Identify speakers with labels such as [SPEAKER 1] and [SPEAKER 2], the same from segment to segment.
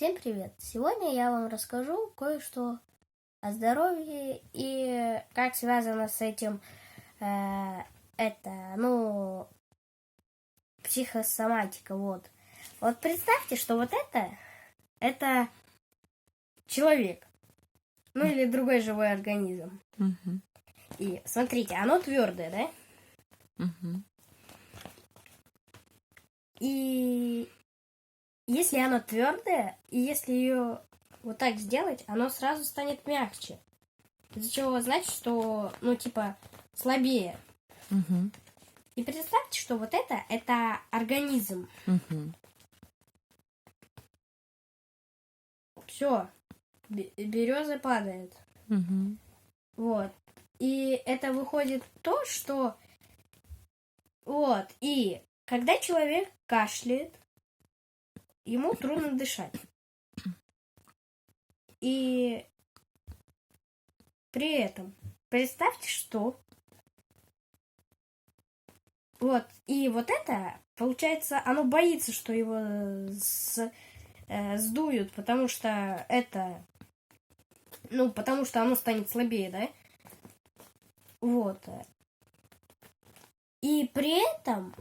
[SPEAKER 1] Всем привет! Сегодня я вам расскажу кое-что о здоровье и как связано с этим психосоматика. Вот представьте, что это человек, или другой живой организм. И смотрите, оно твердое, да? И если оно твердое, и если ее вот так сделать, оно сразу станет мягче. Из-за чего значит, что, слабее. И представьте, что это организм. Все, береза падает. Вот. И это выходит то, что... Вот. И когда человек кашляет, ему трудно дышать. И при этом представьте, что это, получается, оно боится, что его сдуют, потому что потому что оно станет слабее, да? Вот. И при этом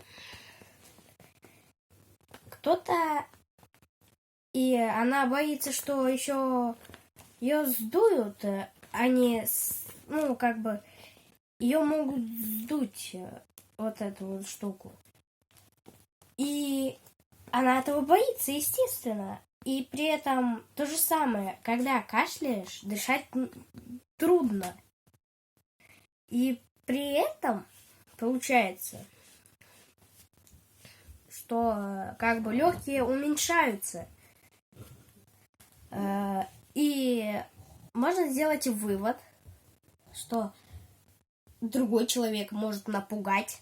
[SPEAKER 1] она боится, что еще ее сдуют, ее могут сдуть, вот эту вот штуку. И она этого боится, естественно. И при этом то же самое, когда кашляешь, дышать трудно. И при этом получается, что легкие уменьшаются. И можно сделать вывод, что другой человек может напугать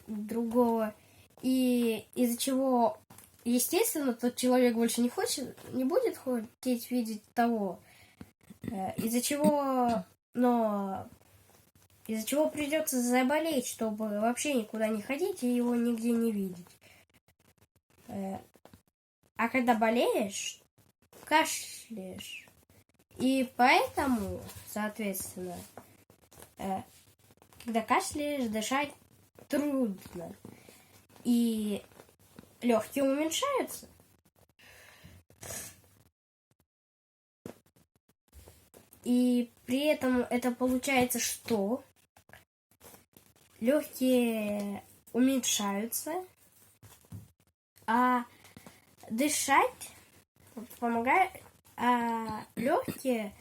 [SPEAKER 1] другого, и из-за чего, естественно, тот человек больше не будет хотеть видеть того, из-за чего придется заболеть, чтобы вообще никуда не ходить и его нигде не видеть. А когда болеешь, кашляешь. И поэтому, соответственно, когда кашляешь, дышать трудно. И легкие уменьшаются. И при этом это получается, что легкие уменьшаются, а дышать помогает, легкие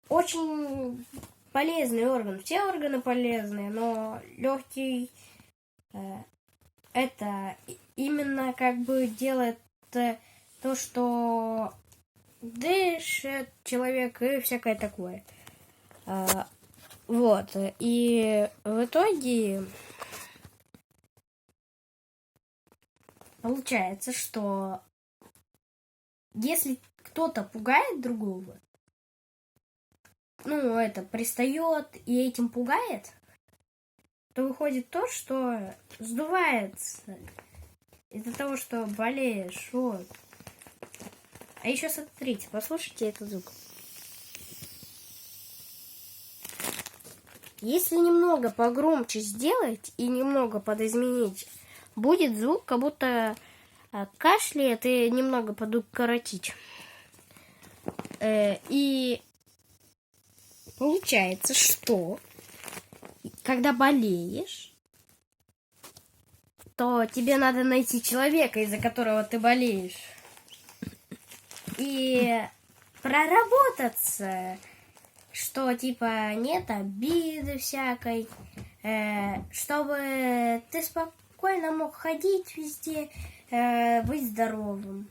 [SPEAKER 1] очень полезный орган. Все органы полезные, но легкий это именно делает то, что дышит человек и всякое такое. И в итоге получается, что если кто-то пугает другого, пристает и этим пугает, то выходит то, что сдувается из-за того, что болеешь. Вот. А еще смотрите, послушайте этот звук. Если немного погромче сделать и немного подизменить, будет звук, как будто кашляет, и немного подукоротить. И получается, что когда болеешь, то тебе надо найти человека, из-за которого ты болеешь, и проработаться, что нет обиды всякой, чтобы ты спокойно мог ходить везде, быть здоровым.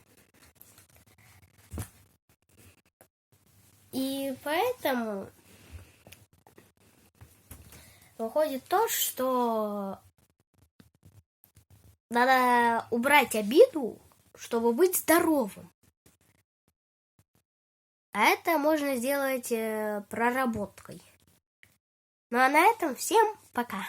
[SPEAKER 1] И поэтому выходит то, что надо убрать обиду, чтобы быть здоровым. А это можно сделать проработкой. Ну а на этом всем пока.